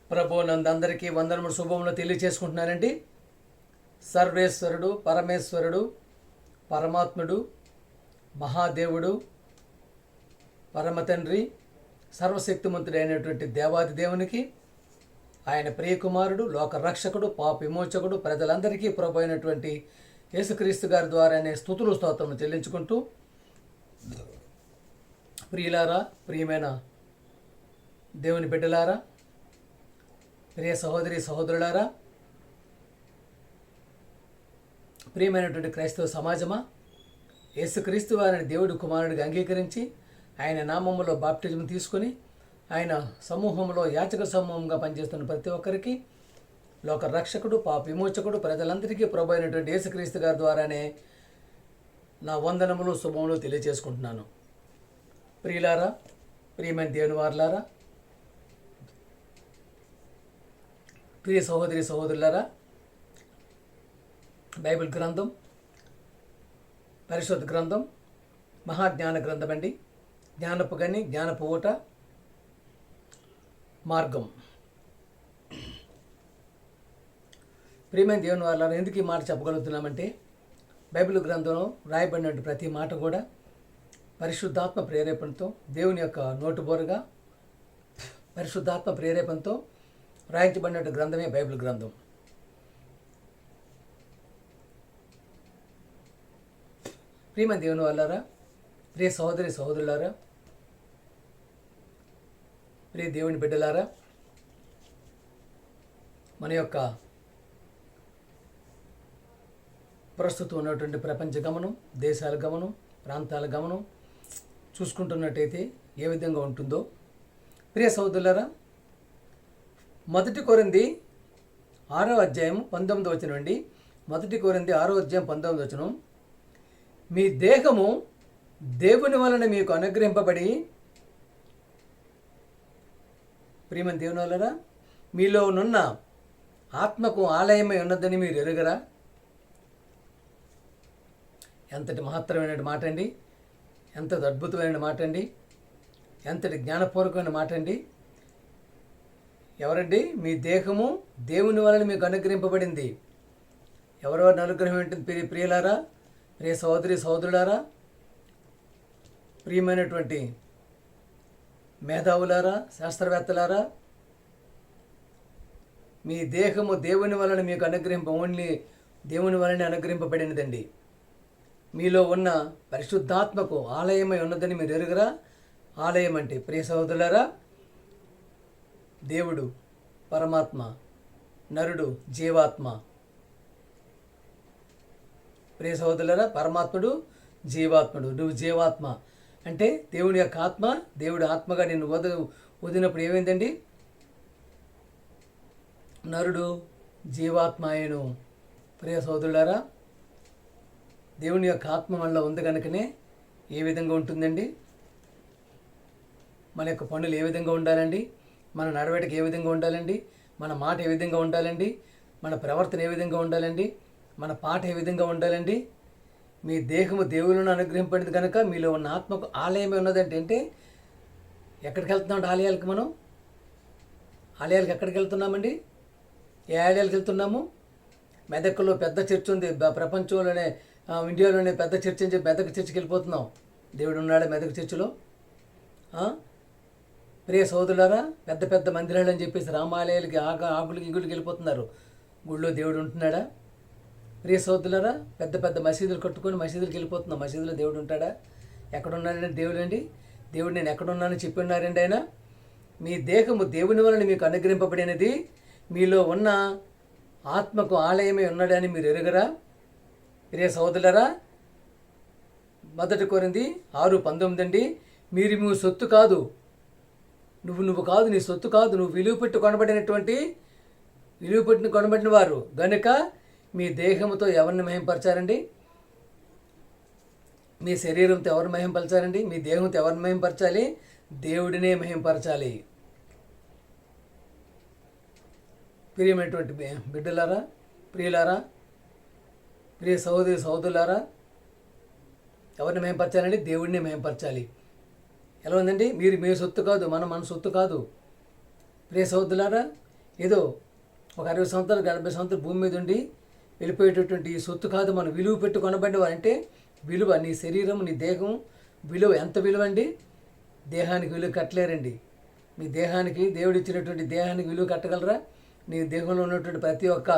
ప్రభు నందందరికీ వందనములు శుభములు తెలియచేసుకుంటున్నానండి. సర్వేశ్వరుడు, పరమేశ్వరుడు, పరమాత్ముడు, మహాదేవుడు, పరమతండ్రి, సర్వశక్తిమంతుడైనటువంటి దేవాది దేవునికి, ఆయన ప్రియకుమారుడు, లోక రక్షకుడు, పాప విమోచకుడు, ప్రజలందరికీ ప్రభు అయినటువంటి యేసుక్రీస్తు గారి ద్వారానే స్తుతులు స్తోత్రములు చెల్లించుకుంటూ, ప్రియులారా, ప్రియమైన దేవుని బిడ్డలారా, ప్రియ సహోదరి సహోదరులారా, ప్రియమైనటువంటి క్రైస్తవ సమాజమా, యేసుక్రీస్తు వారిని దేవుడు కుమారుడిగా అంగీకరించి ఆయన నామములో బాప్టిజం తీసుకుని ఆయన సమూహంలో యాచక సమూహంగా పనిచేస్తున్న ప్రతి ఒక్కరికి లోక రక్షకుడు, పాప విమోచకుడు, ప్రజలందరికీ ప్రభు అయినటువంటి యేసుక్రీస్తు గారి ద్వారానే నా వందనములు శుభములు తెలియజేసుకుంటున్నాను. ప్రియులారా, ప్రియమైన దేవుని వారులారా, ప్రియ సహోదరి సహోదరులారా, బైబిల్ గ్రంథం, పరిశుద్ధ గ్రంథం, మహాజ్ఞాన గ్రంథం అండి. జ్ఞానపు గని, జ్ఞానపు ఊట, మార్గం. ప్రియమైన దేవుని వాళ్ళ ఎందుకు ఈ మాట చెప్పగలుగుతున్నామంటే, బైబిల్ గ్రంథంలో రాయబడిన ప్రతి మాట కూడా పరిశుద్ధాత్మ ప్రేరేపణతో, దేవుని యొక్క నోటుబోరుగా పరిశుద్ధాత్మ ప్రేరేపణతో రాయించబడిన గ్రంథమే బైబిల్ గ్రంథం. ప్రియమైన దేవుని వాళ్ళారా, ప్రియ సహోదరి సహోదరులారా, ప్రియ దేవుని బిడ్డలారా, మన యొక్క ప్రస్తుతం ఉన్నటువంటి ప్రపంచ గమనం, దేశాల గమనం, ప్రాంతాల గమనం చూసుకుంటున్నట్టయితే ఏ విధంగా ఉంటుందో, ప్రియ సహోదరులారా, 1 కొరింథీ 6వ అధ్యాయం 19వ వచనం అండి. 1 కొరింథీ 6వ అధ్యాయం 19వ వచనం, మీ దేహము దేవుని వలన మీకు అనుగ్రహింపబడి, ప్రియమైన దేవుని వలన మీలో నున్న ఆత్మకు ఆలయమై ఉన్నదని మీరు ఎరుగరా? ఎంతటి మహత్తరమైన మాట అండి, ఎంతటి అద్భుతమైన మాట అండి, ఎంతటి జ్ఞానపూర్వకమైన మాట అండి. ఎవరండి? మీ దేహము దేవుని వలన మీకు అనుగ్రహింపబడింది. ఎవరెవరిని అనుగ్రహం ఏంటి? ప్రియులారా, ప్రియ సహోదరి సహోదరులారా, ప్రియమైనటువంటి మేధావులారా, శాస్త్రవేత్తలారా, మీ దేహము దేవుని వలన మీకు ఓన్లీ దేవుని వలన అనుగ్రహింపబడినదండి. మీలో ఉన్న పరిశుద్ధాత్మకు ఆలయమై ఉన్నదని మీరు ఎరుగరా? ఆలయం అంటే, ప్రియ సహోదరులారా, దేవుడు పరమాత్మ, నరుడు జీవాత్మ. ప్రియ సహోదరులారా, పరమాత్ముడు జీవాత్ముడు. నువ్వు జీవాత్మ అంటే దేవుని యొక్క ఆత్మ, దేవుడి ఆత్మగా నిన్ను వదిలినప్పుడు ఏమైందండి? నరుడు జీవాత్మ అయ్యను. ప్రియ సహోదరులారా, దేవుని యొక్క ఆత్మ మనలో ఉంది కనుకనే ఏ విధంగా ఉంటుందండి? మన యొక్క పనులు ఏ విధంగా ఉండాలండి? మన నడవడిక ఏ విధంగా ఉండాలండి? మన మాట ఏ విధంగా ఉండాలండి? మన ప్రవర్తన ఏ విధంగా ఉండాలండి? మన పాట ఏ విధంగా ఉండాలండి? మీ దేహము దేవులను అనుగ్రహింపడింది కనుక మీలో ఉన్న ఆత్మకు ఆలయమే ఉన్నదంటే అంటే ఎక్కడికి వెళ్తున్నామంటే ఆలయాలకు మనం ఆలయాలకు ఎక్కడికి వెళ్తున్నామండి? ఏ ఆలయాలకు వెళ్తున్నాము? మెదక్లో పెద్ద చర్చ్ ఉంది, ప్రపంచంలోనే ఇండియాలోనే పెద్ద చర్చ్ అని చెప్పి మెదక్ చర్చికి వెళ్ళిపోతున్నాం. దేవుడు ఉన్నాడా మెదక్ చర్చిలో? ప్రియ సోదరులారా, పెద్ద పెద్ద మందిరాలు అని చెప్పేసి రామాలయాలకి ఆకులకి ఇంగులకి వెళ్ళిపోతున్నారు. గుళ్ళో దేవుడు ఉంటున్నాడా? ప్రియ సోదరులారా, పెద్ద పెద్ద మసీదులు కట్టుకొని మసీదులకు వెళ్ళిపోతున్నాం. మసీదులో దేవుడు ఉంటాడా? ఎక్కడున్నాడండి దేవుడు అండి? దేవుడు నేను ఎక్కడున్నానని చెప్పి ఉన్నారండి ఆయన. మీ దేహము దేవుని వలన మీకు అనుగ్రహింపబడినది, మీలో ఉన్న ఆత్మకు ఆలయమే ఉన్నాడని మీరు ఎరుగరా? ప్రియ సోదరులారా, 1 కొరింథీ 6:19 అండి. మీరు మీ సొత్తు కాదు, నువ్వు కాదు, నీ సొత్తు కాదు, నువ్వు విలువ పెట్టి కొనబడిన వారు గనుక మీ దేహంతో ఎవరిని మహింపరచారండి? మీ శరీరంతో ఎవరిని మహింపరచారండి? మీ దేహంతో ఎవరిని మహింపరచాలి? దేవుడినే మహింపరచాలి. ప్రియమైనటువంటి బిడ్డలారా, ప్రియులారా, ప్రియ సహోదరి సహోదరులారా, ఎవరిని మహింపరచాలండి? దేవుడిని మహింపరచాలి. ఎలా ఉందండి? మీరు మీ సొత్తు కాదు, మన సొత్తు కాదు. ప్రియ సహోదరులారా, ఏదో ఒక 60 సంవత్సరాలు 70 సంవత్సరాలు భూమి మీద ఉండి వెళ్ళిపోయేటటువంటి ఈ సొత్తు కాదు. మనం విలువ పెట్టి కొనబడినవారు. అంటే విలువ, నీ శరీరం, నీ దేహం విలువ ఎంత విలువ అండి? దేహానికి విలువ కట్టలేరండి. మీ దేహానికి, దేవుడు ఇచ్చినటువంటి దేహానికి విలువ కట్టగలరా? నీ దేహంలో ఉన్నటువంటి ప్రతి ఒక్క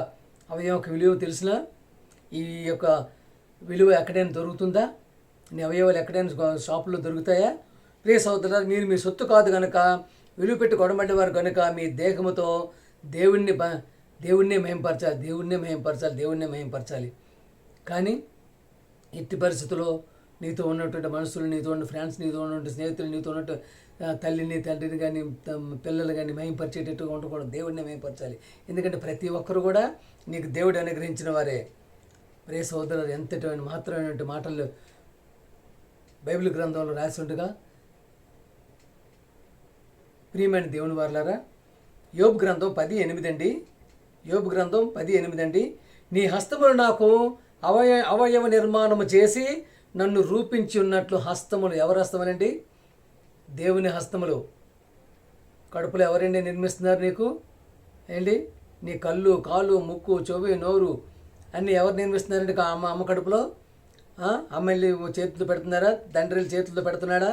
అవయవం విలువ తెలిసినా ఈ యొక్క విలువ ఎక్కడైనా దొరుకుతుందా? నీ అవయవాలు ఎక్కడైనా షాపులో దొరుకుతాయా? ప్రియ సహోదరులారా, మీరు మీ సొత్తు కాదు కనుక, విలువ పెట్టి కొనబడ్డవారు కనుక మీ దేహముతో దేవుణ్ణి మహింపరచాలి. కానీ ఎట్టి పరిస్థితుల్లో నీతో ఉన్నటువంటి మనుషులు, నీతో ఉన్న ఫ్రెండ్స్, నీతో ఉన్నటువంటి స్నేహితులు, నీతో ఉన్నట్టు తల్లిని, తండ్రిని కానీ, పిల్లలు కానీ మహింపరిచేటట్టుగా ఉండకూడదు. దేవుడిని మహింపరచాలి. ఎందుకంటే ప్రతి ఒక్కరు కూడా నీకు దేవుడు అనుగ్రహించిన వారే. ప్రియ సహోదరులు, ఎంతటి మాత్రమైనటువంటి మాటలు బైబిల్ గ్రంథంలో రాసి ఉండగా, ప్రియమైన దేవుని వారలారా, యోబు గ్రంథం 10:8 అండి. యోబు గ్రంథం 10:8 అండి. నీ హస్తములు నాకు అవయవ నిర్మాణము చేసి నన్ను రూపించి ఉన్నట్లు. హస్తములు ఎవరి హస్తములండి? దేవుని హస్తములు. కడుపులో ఎవరండి నిర్మిస్తున్నారు నీకు? ఏంటి? నీ కళ్ళు, కాలు, ముక్కు, చెవి, నోరు అన్నీ ఎవరు నిర్మిస్తున్నారండి? అమ్మ కడుపులో అమ్మాయిలు చేతులతో పెడుతున్నారా? తండ్రిలు చేతులతో పెడుతున్నాడా?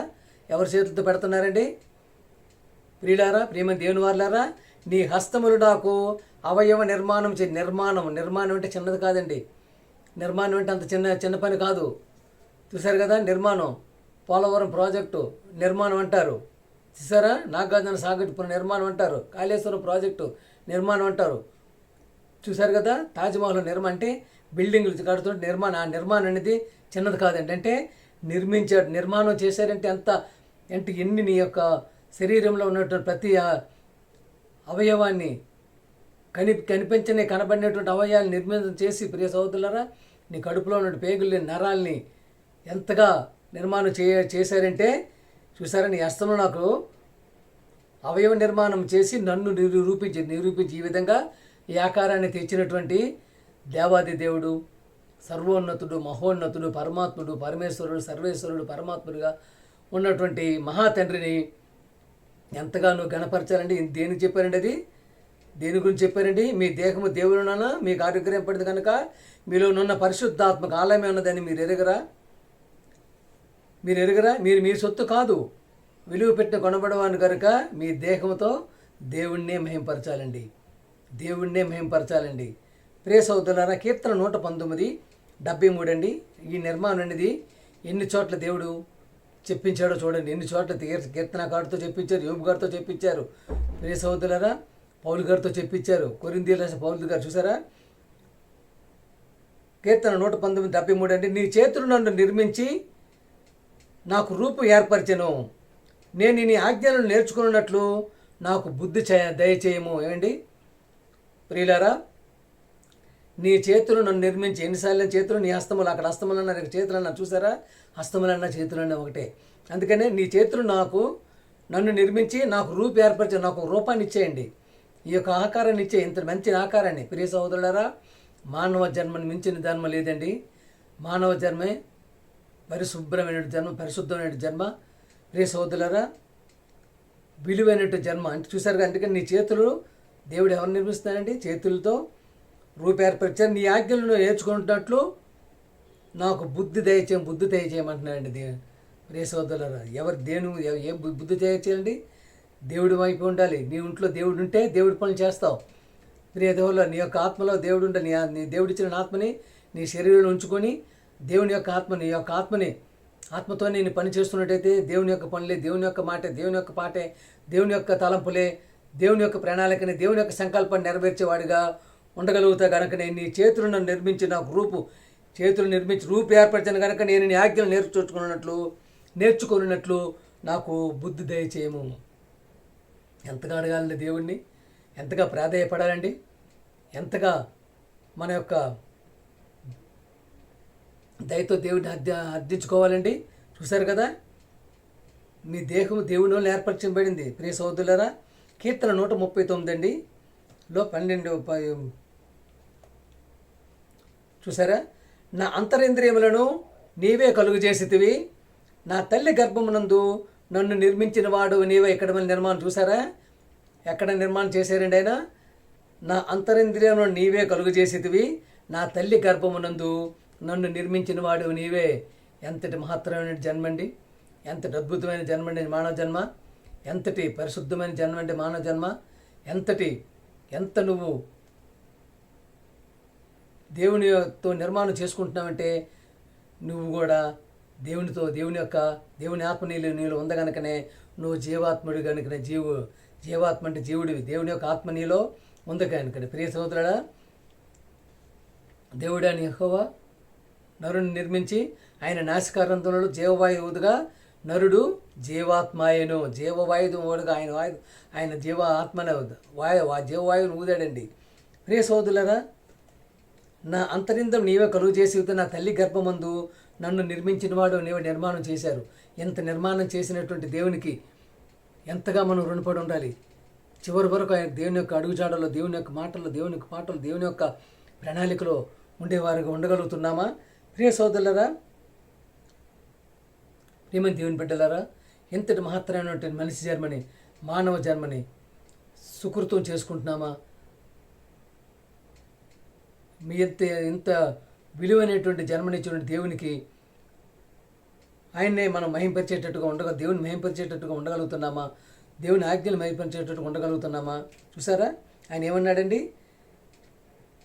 ఎవరి చేతులతో పెడుతున్నారండి? ప్రియులారా, ప్రియమైన దేవుని వారలారా, నీ హస్తములు నాకు అవయవ నిర్మాణం నిర్మాణం అంటే చిన్నది కాదండి. నిర్మాణం అంటే అంత చిన్న పని కాదు. చూసారు కదా, నిర్మాణం, పోలవరం ప్రాజెక్టు నిర్మాణం అంటారు. చూసారా, నాగార్జున సాగర్ నిర్మాణం అంటారు. కాళేశ్వరం ప్రాజెక్టు నిర్మాణం అంటారు. చూసారు కదా, తాజ్మహల్ నిర్మాణం అంటే బిల్డింగ్లు కడుతుంటే నిర్మాణం. ఆ నిర్మాణం అనేది చిన్నది కాదండి. అంటే నిర్మించాడు, నిర్మాణం చేశారంటే అంటే ఎన్ని నీ యొక్క శరీరంలో ఉన్నటువంటి ప్రతి అవయవాన్ని కనబడినటువంటి అవయవాన్ని నిర్మాణం చేసి, ప్రియ సహోదరులారా, నీ కడుపులో ఉన్న పేగుల్ని, నరాల్ని ఎంతగా నిర్మాణం చేశారంటే చూసారా, నీ హస్తంలో నాకు అవయవ నిర్మాణం చేసి నన్ను నిరూపించి ఈ విధంగా ఈ ఆకారాన్ని తెచ్చినటువంటి దేవాది దేవుడు, సర్వోన్నతుడు, మహోన్నతుడు, పరమాత్ముడు, పరమేశ్వరుడు, సర్వేశ్వరుడు, పరమాత్ముడిగా ఉన్నటువంటి మహాతండ్రిని ఎంతగానో గణపరచాలండి. దేనికి చెప్పారండి? అది దేని గురించి చెప్పారండి? మీ దేహము దేవుడునా మీకు ఆరోగ్యం పడింది కనుక మీలో ఉన్న పరిశుద్ధాత్మక ఆలయమే ఉన్నదని మీరు ఎరగరా? మీరు మీ సొత్తు కాదు, విలువ పెట్టిన కొనబడవాని కనుక మీ దేహంతో దేవుణ్ణే మహింపరచాలండి. ప్రియ సహోదరులారా, కీర్తన 119:73 అండి. ఈ నిర్మాణం అనేది ఎన్ని చోట్ల దేవుడు చెప్పించాడో చూడండి. ఎన్ని చోట్ల కీర్తనకారుడితో చెప్పించారు, యోబు గారితో చెప్పించారు, ప్రియ సహోదరులారా, పౌలు గారితో చెప్పించారు, కొరింథీయులకు రాసిన పౌలు గారు. చూసారా, కీర్తన 119:73 అండి. నీ చేతులు నన్ను నిర్మించి నాకు రూపు ఏర్పరిచెను, నేను నీ ఆజ్ఞలను నేర్చుకున్నట్లు నాకు బుద్ధి దయచేయము. ఏమండి ప్రియులారా, నీ చేతులు నన్ను నిర్మించి, ఎన్నిసార్లు చేతులు, నీ హస్తములు, అక్కడ హస్తములన్నా చేతులన్నా, చూసారా, హస్తములన్నా చేతులన్నా ఒకటే. అందుకనే నీ చేతులు నన్ను నిర్మించి నాకు రూపు ఏర్పరిచి నాకు రూపాన్ని ఇచ్చేయండి, ఈ యొక్క ఆకారాన్ని ఇచ్చే, ఇంత మంచి ఆకారాన్ని. ప్రియ సహోదరులారా, మానవ జన్మని మించిన జన్మ లేదండి. మానవ జన్మే పరిశుభ్రమైన జన్మ, పరిశుద్ధమైన జన్మ. ప్రియ సహోదరులారా, విలువైనటువంటి జన్మ అంటే చూసారుగా. అందుకని నీ చేతులు దేవుడు ఎవరు నిర్మిస్తున్నారండి? చేతులతో రూపు ఏర్పరిచారు. నీ ఆజ్ఞలను నేర్చుకుంటున్నట్లు నాకు బుద్ధి దయచేయమంటున్నాడండి దేవుడు. ప్రియ సహోదరులారా, ఏ బుద్ధి దయచేయాలండి? దేవుడి వైపు ఉండాలి. నీ ఇంట్లో దేవుడు ఉంటే దేవుడి పనులు చేస్తావు. ప్రియ దేవుళ్ళ, నీ యొక్క ఆత్మలో దేవుడు ఉండాలి. నీ దేవుడిచ్చిన ఆత్మని నీ శరీరంలో ఉంచుకొని దేవుని యొక్క ఆత్మని ఆత్మతో నేను పని చేస్తున్నట్టయితే దేవుని యొక్క పనులే, దేవుని యొక్క మాటే, దేవుని యొక్క పాటే, దేవుని యొక్క తలంపులే, దేవుని యొక్క ప్రణాళికని, దేవుని యొక్క సంకల్పాన్ని నెరవేర్చేవాడిగా ఉండగలుగుతా కనుక నేను నీ చేతులను నిర్మించి నాకు రూపు ఏర్పరిచాను కనుక నేను నీ ఆజ్ఞలు నేర్చుకున్నట్లు నాకు బుద్ధి దయచేయము. ఎంతగా అడగాలండి దేవుణ్ణి? ఎంతగా ప్రాధేయపడాలండి? ఎంతగా మన యొక్క దయతో దేవుడిని అర్థించుకోవాలండి? చూశారు కదా, మీ దేహము దేవుని వల్ల ఏర్పరచబడింది. ప్రియ సహోదరులారా, కీర్తన 139 అండి లో 12 చూసారా, నా అంతరింద్రియములను నీవే కలుగు చేసితివి, నా తల్లి గర్భమునందు నన్ను నిర్మించిన వాడు నీవే. ఇక్కడ మన నిర్మాణం చూసారా, ఎక్కడ నిర్మాణం చేశారండి ఆయన? నా అంతరింద్రియమును నీవే కలుగజేసేదివి, నా తల్లి గర్భమునందు నన్ను నిర్మించిన వాడు నీవే. ఎంతటి మహత్తరమైన జన్మండి, ఎంతటి అద్భుతమైన జన్మండి మానవ జన్మ, ఎంతటి పరిశుద్ధమైన జన్మ అంటే మానవ జన్మ, ఎంత నువ్వు దేవునితో నిర్మాణం చేసుకుంటున్నావంటే నువ్వు కూడా దేవుని ఆత్మ నీలో ఉంది కనుకనే నువ్వు జీవాత్ముడు కనుకనే జీవాత్మ అంటే జీవుడివి, దేవుని యొక్క ఆత్మ నీలో ఉంది కనుకనే. ప్రియ సోదరుడా, దేవుడు అని యెహోవా నరుని నిర్మించి ఆయన నాసికారంధ్రములలో జీవవాయువుగా నరుడు జీవాత్మాయను, జీవవాయువుగా ఆయన జీవ ఆత్మనే జీవవాయువును ఊదాడండి. ప్రియ సోదరులారా, నా అంతరింద్రం నీవే కలుగు చేసి నా తల్లి గర్భమందు నన్ను నిర్మించిన వాడు నీవే నిర్మాణం చేశారు. ఎంత నిర్మాణం చేసినటువంటి దేవునికి ఎంతగా మనం రుణపడి ఉండాలి. చివరి వరకు ఆయన దేవుని యొక్క అడుగుజాడలో, దేవుని యొక్క మాటలు, దేవుని యొక్క ప్రణాళికలో ఉండేవారుగా ఉండగలుగుతున్నామా? ప్రియ సోదరులారా, ప్రియమైన దేవుని బిడ్డలారా, ఎంతటి మహత్తరమైనటువంటి మనిషి జన్మని, మానవ జన్మని సుకృతం చేసుకుంటున్నామా? మీ ఇంత విలువైనటువంటి జన్మనిచ్చినటువంటి దేవునికి ఆయన్నే మనం దేవుని మహింపరిచేటట్టుగా ఉండగలుగుతున్నామా? దేవుని ఆజ్ఞలు మహింపరిచేటట్టుగా ఉండగలుగుతున్నామా? చూసారా, ఆయన ఏమన్నాడండి?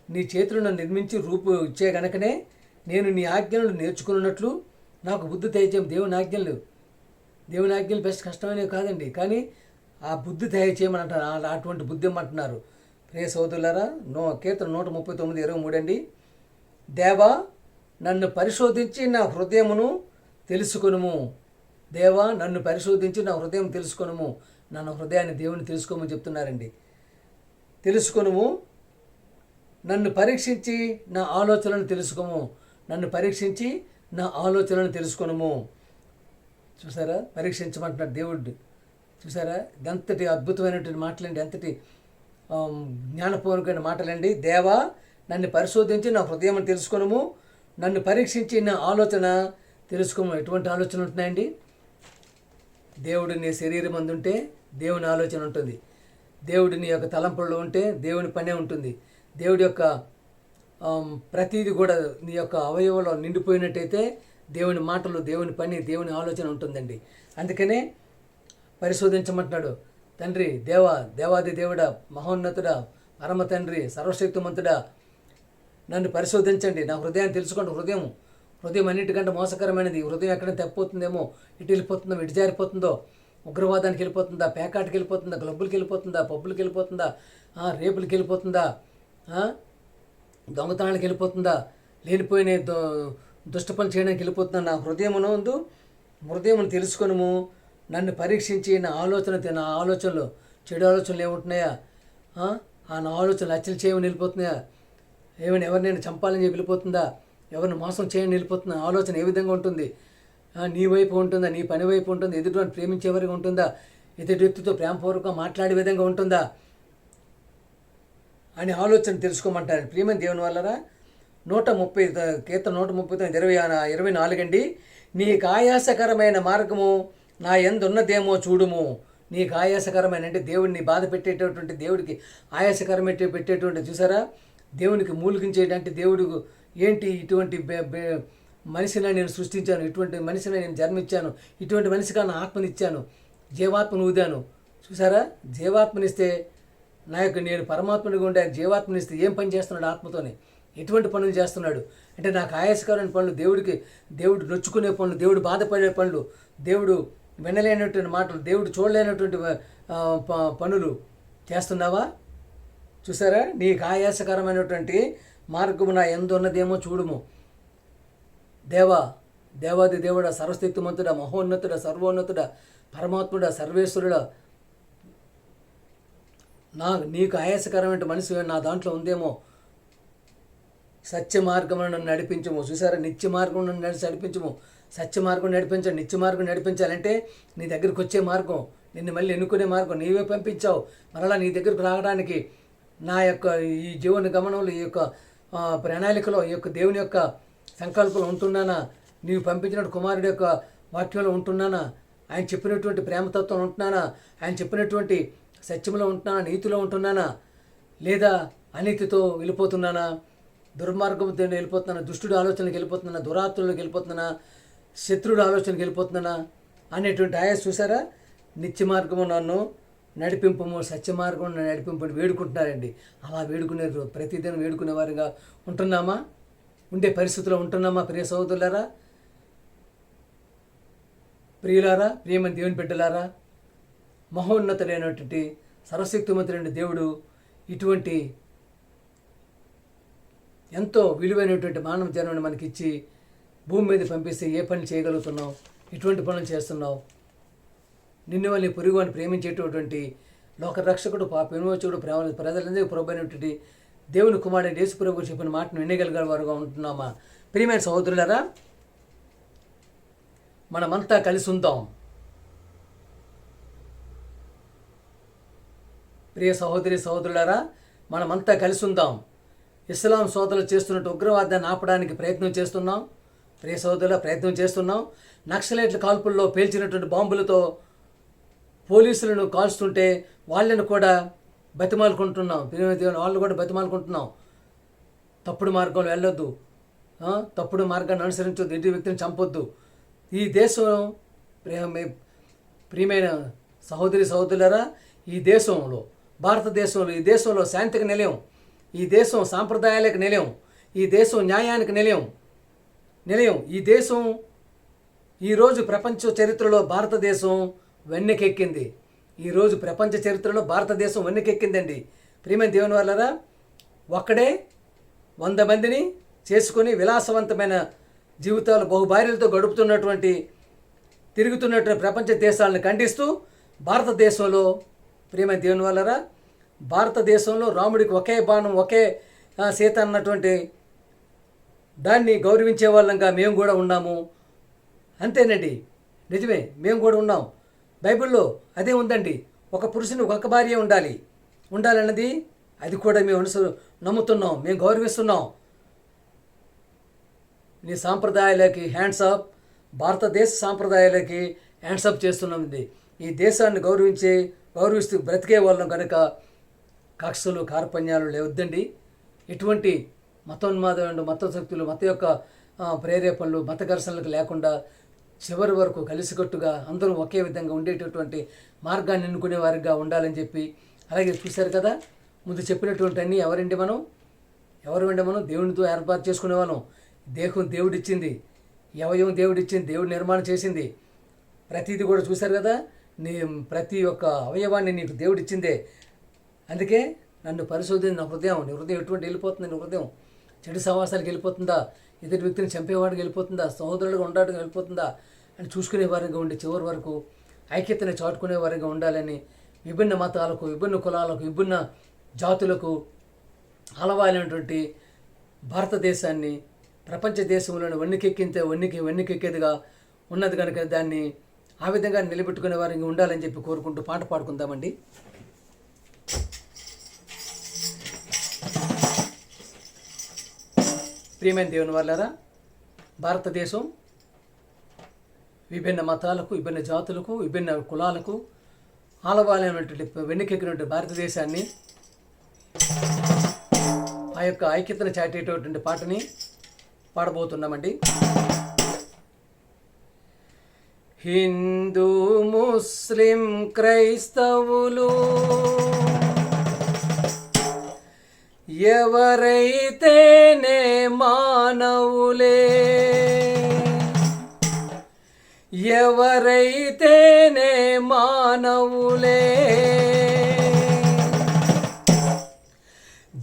నీ చేతులను నిర్మించి రూపు ఇచ్చే గనకనే నేను నీ ఆజ్ఞలను నేర్చుకున్నట్లు నాకు బుద్ధి దయచేయం. దేవుని ఆజ్ఞలు బెస్ట్ కష్టమైనవి కాదండి, కానీ ఆ బుద్ధి దయచేయమని అంటారు. అటువంటి బుద్ధి ఇమ్మంటున్నారు. ప్రియ సోదరులారా, కీర్తన 139:23 అండి. దేవా నన్ను పరిశోధించి నా హృదయమును తెలుసుకొనుము. దేవా నన్ను పరిశోధించి నా హృదయం తెలుసుకొనుము. నన్ను హృదయాన్ని దేవుని తెలుసుకోమని చెప్తున్నారండి. తెలుసుకొనుము, నన్ను పరీక్షించి నా ఆలోచనలను తెలుసుకోము. తెలుసుకొనుము. చూసారా, పరీక్షించమంటున్నాడు దేవుడు. చూసారా, ఎంతటి అద్భుతమైనటువంటి మాటలండి, ఎంతటి జ్ఞానపూర్వకమైన మాటలండి. దేవా నన్ను పరిశోధించి నా హృదయం తెలుసుకొనుము, నన్ను పరీక్షించి నా ఆలోచన తెలుసుకోము. ఎటువంటి ఆలోచన ఉంటున్నాయండి? దేవుడు నీ శరీరం అందుంటే దేవుని ఆలోచన ఉంటుంది. దేవుడు నీ యొక్క తలంపుల్లో ఉంటే దేవుని పనే ఉంటుంది. దేవుడి యొక్క ప్రతిదీ కూడా నీ యొక్క అవయవంలో నిండిపోయినట్టయితే దేవుని మాటలు, దేవుని పని, దేవుని ఆలోచన ఉంటుందండి. అందుకనే పరిశోధించమంటున్నాడు. తండ్రి, దేవాది దేవుడా, మహోన్నతుడా, పరమ తండ్రి, సర్వశక్తిమంతుడా, నన్ను పరిశోధించండి, నా హృదయాన్ని తెలుసుకోండి. హృదయం అన్నిటికంటే మోసకరమైనది. హృదయం ఎక్కడ తప్పిపోతుందేమో, ఇటు వెళ్ళిపోతుందో, ఇటు జారిపోతుందో, ఉగ్రవాదానికి వెళ్ళిపోతుందా, పేకాటికి వెళ్ళిపోతుందా, క్లబ్బులకి వెళ్ళిపోతుందా, పబ్బులకి వెళ్ళిపోతుందా, రేపులకి వెళ్ళిపోతుందా, దొంగతనాలకు వెళ్ళిపోతుందా, లేనిపోయిన దుష్ట పనులు చేయడానికి వెళ్ళిపోతుందా? నా హృదయమును తెలుసుకొనుము, నన్ను పరీక్షించి నా ఆలోచనలు, చెడు ఆలోచనలు ఏముంటున్నాయా, నా ఆలోచనలు హత్యలు చేయమని వెళ్ళిపోతున్నాయా, ఎవరినైనా చంపాలని చెప్పి వెళ్ళిపోతుందా, ఎవరిని మోసం చేయని వెళ్ళిపోతుందా? ఆలోచన ఏ విధంగా ఉంటుంది? నీ వైపు ఉంటుందా, నీ పని వైపు ఉంటుందా, ఎదుటివాడిని ప్రేమించే వరకు ఉంటుందా, ఎదుటి వ్యక్తితో ప్రేమపూర్వకంగా మాట్లాడే విధంగా ఉంటుందా అని ఆలోచన తెలుసుకోమంటారు. ప్రియమైన దేవుని వల్లరా, కీర్తన 139:24 అండి. నీకు ఆయాసకరమైన మార్గము నా యందున్నదేమో చూడుము. నీకు ఆయాసకరమైన అంటే దేవుడిని బాధ పెట్టేటటువంటి, దేవుడికి ఆయాసకరమైన పెట్టేటువంటి, చూసారా, దేవునికి మూలిగించేటంటే దేవుడు ఏంటి, ఇటువంటి మనిషిని నేను సృష్టించాను, ఇటువంటి మనిషిని నేను జన్మించాను, ఇటువంటి మనిషిగా నా ఆత్మనిచ్చాను, జీవాత్మను ఊదాను. చూసారా, జీవాత్మనిస్తే నేను పరమాత్మనిగా ఉండే ఆయన జీవాత్మనిస్తే ఏం పని చేస్తున్నాడు? ఆత్మతోనే ఎటువంటి పనులు చేస్తున్నాడు అంటే, నాకు ఆయాసకరమైన పనులు, దేవుడు నొచ్చుకునే పనులు, దేవుడు బాధపడే పనులు, దేవుడు వినలేనటువంటి మాటలు, దేవుడు చూడలేనటువంటి పనులు చేస్తున్నావా? చూసారా, నీకు ఆయాసకరమైనటువంటి మార్గము నా యందు ఉన్నదేమో చూడుము. దేవాది దేవుడా, సర్వశక్తిమంతుడా, మహోన్నతుడా, సర్వోన్నతుడా, పరమాత్ముడా, సర్వేశ్వరుడా, నీకు ఆయాసకరమైన మనిషి నా దాంట్లో ఉందేమో. సత్య మార్గమును నన్ను నడిపించము. చూసారా, నిత్య మార్గం నన్ను నడిపించము. సత్య మార్గం నడిపించాలి, నిత్య మార్గం నడిపించాలంటే నీ దగ్గరికి వచ్చే మార్గం, నిన్ను మళ్ళీ ఎన్నుకునే మార్గం నీవే పంపించావు. మరలా నీ దగ్గరకు రావడానికి నా యొక్క ఈ జీవన గమనంలో, ఈ యొక్క ప్రణాళికలో, ఈ యొక్క దేవుని యొక్క సంకల్పంలో ఉంటున్నానా? నీవు పంపించిన కుమారుడి యొక్క వాక్యంలో ఉంటున్నానా? ఆయన చెప్పినటువంటి ప్రేమతత్వం ఉంటున్నానా? ఆయన చెప్పినటువంటి సత్యంలో ఉంటున్నానా? నీతిలో ఉంటున్నానా? లేదా అనీతితో వెళ్ళిపోతున్నానా, దుర్మార్గంతో వెళ్ళిపోతున్నానా, దుష్టుడి ఆలోచనలకు వెళ్ళిపోతున్నానా, దురాత్రులకు వెళ్ళిపోతున్నానా, శత్రుడు ఆలోచనకి వెళ్ళిపోతున్నానా అనేటువంటి ఆయాస చూసారా. నిత్య మార్గము నన్ను నడిపింపము, సత్య మార్గం నన్ను నడిపింపని వేడుకుంటున్నారండి. అలా వేడుకునే ప్రతిదినం వేడుకునే వారిగా ఉంటున్నామా, ఉండే పరిస్థితిలో ఉంటున్నామా ప్రియ సహోదరులారా, ప్రియులారా, ప్రియమైన దేవుని బిడ్డలారా. మహోన్నతుడైనటువంటి సర్వశక్తిమంతుడైన దేవుడు ఇటువంటి ఎంతో విలువైనటువంటి మానవ జన్మను మనకిచ్చి భూమి మీద పంపిస్తే ఏ పని చేయగలుగుతున్నావు, ఎటువంటి పనులు చేస్తున్నావు. నిన్ను వాళ్ళని పొరుగు అని ప్రేమించేటటువంటి లోకరక్షకుడు, పాప విమోచకుడు, ప్రజలందరికీ ప్రభు అయినటువంటి దేవుని కుమారుడు యేసు ప్రభు చెప్పిన మాటను వినగలిగే వారుగా ఉంటున్నామా. ప్రియమైన సహోదరులారా, మనమంతా కలిసి ఉందాం. ప్రియ సహోదరులారా, మనమంతా కలిసి ఉందాం. ఇస్లాం సోదరులు చేస్తున్నట్టు ఉగ్రవాదాన్ని ఆపడానికి ప్రయత్నం చేస్తున్నాం. ప్రియ సహోదరుల ప్రయత్నం చేస్తున్నాం. నక్సలైట్ల కాల్పుల్లో పేల్చినటువంటి బాంబులతో పోలీసులను కాల్స్తుంటే వాళ్ళని కూడా బతిమాలుకుంటున్నాం. వాళ్ళు కూడా బతిమాలుకుంటున్నాం. తప్పుడు మార్గంలో వెళ్ళొద్దు, తప్పుడు మార్గాన్ని అనుసరించొద్దు, ఎదుటి వ్యక్తిని చంపొద్దు. ఈ దేశం ప్రియమైన సహోదరులారా, ఈ దేశంలో, భారతదేశంలో, ఈ దేశంలో శాంతికి నిలయం, ఈ దేశం సాంప్రదాయాలకు నిలయం, ఈ దేశం న్యాయానికి నిలయం. ఈ దేశం ఈరోజు ప్రపంచ చరిత్రలో భారతదేశం వెన్నెకెక్కింది. ఈరోజు ప్రపంచ చరిత్రలో భారతదేశం వెన్నెకెక్కిందండి. ప్రియమైన దేవుని వాళ్ళరా, ఒక్కడే 100 మందిని చేసుకొని విలాసవంతమైన జీవితాలు బహుభార్యలతో తిరుగుతున్నటువంటి ప్రపంచ దేశాలను ఖండిస్తూ భారతదేశంలో, ప్రియమైన దేవుని వాళ్ళరా, భారతదేశంలో రాముడికి ఒకే బాణం, ఒకే సీత అన్నటువంటి దాన్ని గౌరవించే వాళ్ళంగా మేము కూడా ఉన్నాము. అంతేనండి, నిజమే, మేము కూడా ఉన్నాం. బైబిల్లో అదే ఉందండి. ఒక పురుషుని ఒక భార్య ఉండాలన్నది అది కూడా మేము నమ్ముతున్నాం, మేము గౌరవిస్తున్నాం. నీ సాంప్రదాయాలకి హ్యాండ్స్ అప్, భారతదేశ సాంప్రదాయాలకి హ్యాండ్స్ అప్ చేస్తున్నాం. ఈ దేశాన్ని గౌరవిస్తూ బ్రతికే వాళ్ళం కనుక కక్షలు కార్పణ్యాలు లేవద్దండి. ఎటువంటి మతోన్మాదం, మత శక్తులు, మత యొక్క ప్రేరేపణలు, మత ఘర్షణలకు లేకుండా చివరి వరకు కలిసికట్టుగా అందరూ ఒకే విధంగా ఉండేటటువంటి మార్గాన్ని ఎన్నుకునే వారిగా ఉండాలని చెప్పి, అలాగే చూశారు కదా ముందు చెప్పినటువంటి అన్నీ ఎవరండి మనం దేవునితో ఏర్పాటు చేసుకునే వాళ్ళం. దేహం దేవుడిచ్చింది, అవయవం దేవుడిచ్చింది, దేవుడు నిర్మాణం చేసింది. ప్రతిదీ కూడా చూశారు కదా, ప్రతి ఒక్క అవయవాన్ని నీకు దేవుడిచ్చిందే. అందుకే నన్ను పరిశోధన, నీ హృదయం ఎటువంటి వెళ్ళిపోతుంది, నీ హృదయం చెడు సహవాసాలకు వెళ్ళిపోతుందా, ఎదుటి వ్యక్తిని చంపేవాడికి వెళ్ళిపోతుందా, సహోదరులుగా ఉండడానికి వెళ్ళిపోతుందా అని చూసుకునే వారిగా ఉండి చివరి వరకు ఐక్యతను చాటుకునే వారిగా ఉండాలని విభిన్న మతాలకు, విభిన్న కులాలకు, విభిన్న జాతులకు అలవాలైనటువంటి భారతదేశాన్ని ప్రపంచ దేశంలోని వెన్నుకెక్కేదిగా ఉన్నది కనుక దాన్ని ఆ విధంగా నిలబెట్టుకునే వారికి ఉండాలని చెప్పి కోరుకుంటూ పాట పాడుకుందామండి. ప్రియమైన దేవుని వాళ్ళారా, భారతదేశం విభిన్న మతాలకు, విభిన్న జాతులకు, విభిన్న కులాలకు ఆలవాలైనటువంటి వెన్నుకెక్కినటువంటి భారతదేశాన్ని ఆ యొక్క ఐక్యతను చాటేటటువంటి పాటని పాడబోతున్నామండి. హిందూ, ముస్లిం, క్రైస్తవులు ఎవరైతేనే మానవులే, ఎవరైతేనే మానవులే,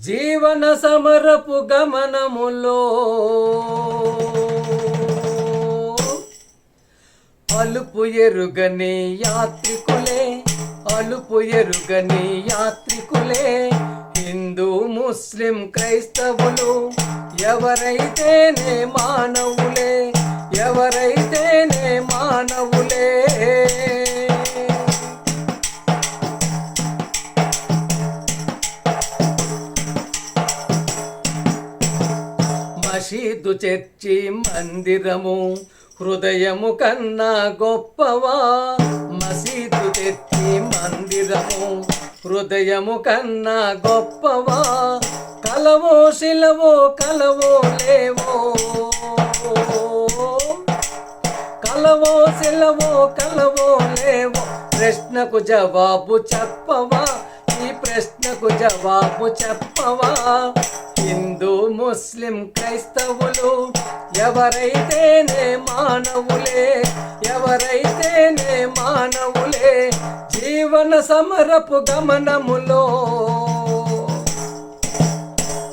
జీవన సమరపు గమనములో అలుపు ఎరుగని యాత్రికులే, అలుపు ఎరుగని యాత్రికులే, హిందూ, ముస్లిం, క్రైస్తవులు ఎవరైతేనే మానవులే, ఎవరైతేనే మానవులే. మసీదు, చర్చి, మందిరము హృదయము కన్నా గొప్పవా, మసీదు, చర్చి, మందిరము హృదయము కన్నా గొప్పవా, కలవో శిలవో కలవో లేవో, కలవో శిలవో కలవో లేవో, ప్రశ్నకు జవాబు చెప్పవా, ఈ ప్రశ్నకు జవాబు చెప్పవా. హిందూ ముస్లిం క్రైస్తవులు ఎవరైతేనే మానవులే, ఎవరైతేనే మానవులే, జీవన సమరపు గమనములో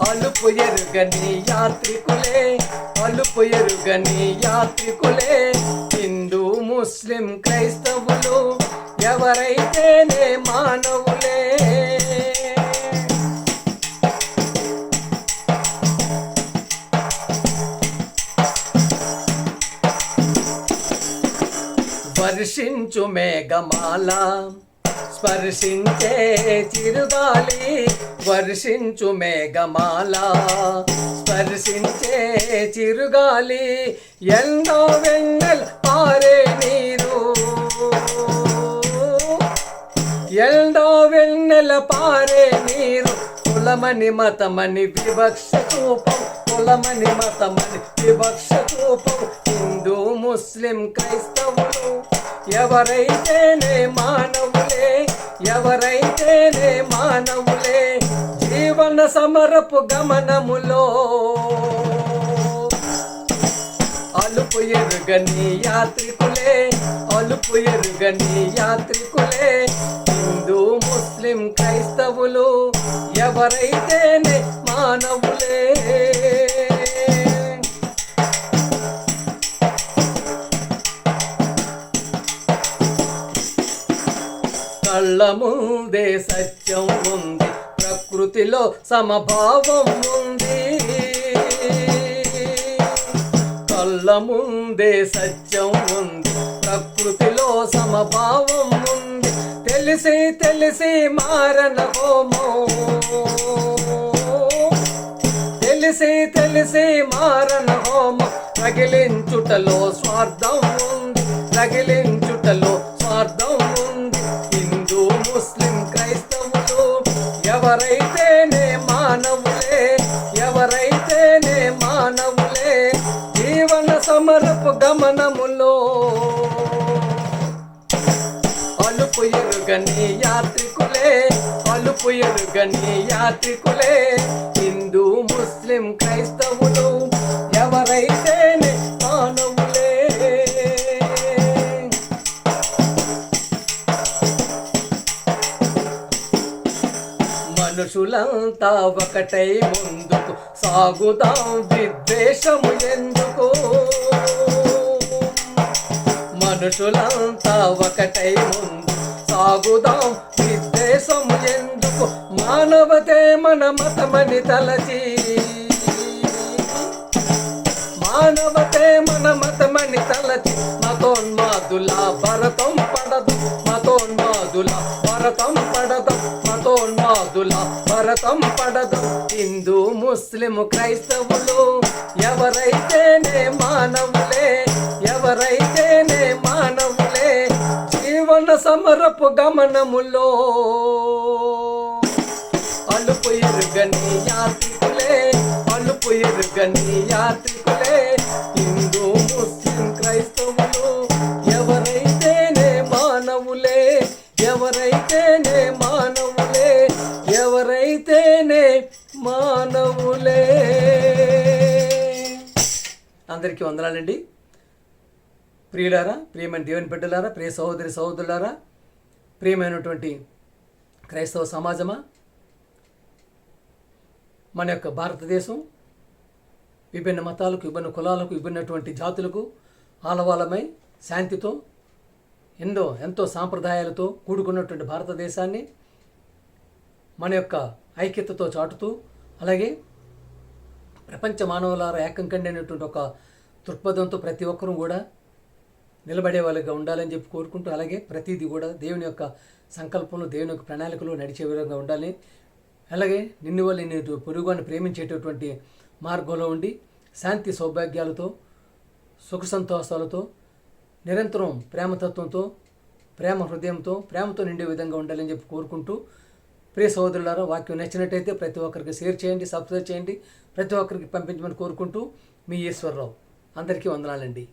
అలుపు ఎరుగని యాత్రికులే, అలుపు ఎరుగని యాత్రికులే. హిందూ ముస్లిం క్రైస్తవులు ఎవరైతేనే మానవులే. వర్షించు మేఘమాల స్పర్శించే చిరుగాలి, వర్షించు మేఘమాల స్పర్శించే చిరుగాలి, ఎండో వెన్నెల పారే నీరు, ఎండో వెన్నెల పారే నీరు, కులమని మతమని వివక్ష చూపం, కులమని మతమని వివక్ష చూపం. హిందూ ముస్లిం క్రైస్తవులు ఎవరైతేనే మానవులే, ఎవరైతేనే మానవులే, జీవన సమరపు గమనములో అలుపు ఎరుగని యాత్రికులే, అలుపు ఎరుగని యాత్రికులే. హిందూ ముస్లిం క్రైస్తవులు ఎవరైతేనే మానవులే. కళ్ళ ముందే సత్యం ఉంది, ప్రకృతిలో సమభావం ఉంది, కళ్ళ ముందే సత్యం ఉంది, ప్రకృతిలో సమభావం ఉంది. తెలిసి తెలిసి మారన హోమో, తెలిసి తెలిసి మారన హోమం, రగిలించుటలో స్వార్థం ఉంది, రగిలించుటలో స్వార్థం ఉంది. హిందూ ముస్లిం క్రైస్తవులు ఎవరైతేనే మానవులే, ఎవరైతేనే మానవులే, జీవన సమరపు గమనములో అలుపు ఎరుగని యాత్రికులే, అలుపు ఎరుగని యాత్రికులే. హిందూ ముస్లిం క్రైస్తవులు ఎవరైతేనే మానవులే. మనుషులంతా ఒకటై ముందుకు సాగుదాం, విద్వేషము ఎందుకు, మనుషులంతా ఒకటై ముందు సాగుదాం, విద్వేషము ఎందుకు. మానవతే మన మతమని తలచి, మానవతే మన మతమని తలచి, మతోన్మాదుల భరతం పడదు, మతోన్మాదుల భరతం పడదు, మతోన్మాదుల భరతం పడదు. హిందూ ముస్లిం క్రైస్తవులు ఎవరైతేనే మానవులే, ఎవరైతేనే మానవులే, జీవన సమరపు గమనములో అలుపు ఎరుగని యాత్రికులే, అలుపు ఎరుగని యాత్రికులే. హిందూ ముస్లిం క్రైస్తవులు ఎవరైతేనే మానవులే, ఎవరైతేనే మానవులే, ఎవరైతేనే మానవులే. అందరికీ వందనాలండి. ప్రియులారా, ప్రియమైన దేవుని బిడ్డలారా, ప్రియ సహోదరి సహోదరులారా, ప్రియమైనటువంటి క్రైస్తవ సమాజమా, మన యొక్క భారతదేశం విభిన్న మతాలకు, విభిన్న కులాలకు, విభిన్నటువంటి జాతులకు ఆలవాలమై శాంతితో ఎంతో సాంప్రదాయాలతో కూడుకున్నటువంటి భారతదేశాన్ని మన యొక్క ఐక్యతతో చాటుతూ, అలాగే ప్రపంచ మానవులారా ఏకం కండి అనేటువంటి ఒక దృక్పథంతో ప్రతి ఒక్కరూ కూడా నిలబడే వాళ్ళగా ఉండాలని చెప్పి కోరుకుంటూ, అలాగే ప్రతిదీ కూడా దేవుని యొక్క సంకల్పంలో, దేవుని యొక్క ప్రణాళికలో నడిచే విధంగా ఉండాలి. అలాగే నిన్ను వాళ్ళు నీ పొరుగుని ప్రేమించేటటువంటి మార్గంలో ఉండి శాంతి సౌభాగ్యాలతో, సుఖ సంతోషాలతో, నిరంతరం ప్రేమతత్వంతో, ప్రేమ హృదయంతో, ప్రేమతో నిండే విధంగా ఉండాలని చెప్పి కోరుకుంటూ ప్రియ సహోదరులారా, వాక్యం నచ్చినట్టయితే ప్రతి ఒక్కరికి షేర్ చేయండి, సబ్స్క్రైబ్ చేయండి, ప్రతి ఒక్కరికి పంపించమని కోరుకుంటూ మీ ఈశ్వరరావు. అందరికీ వందనాలండి.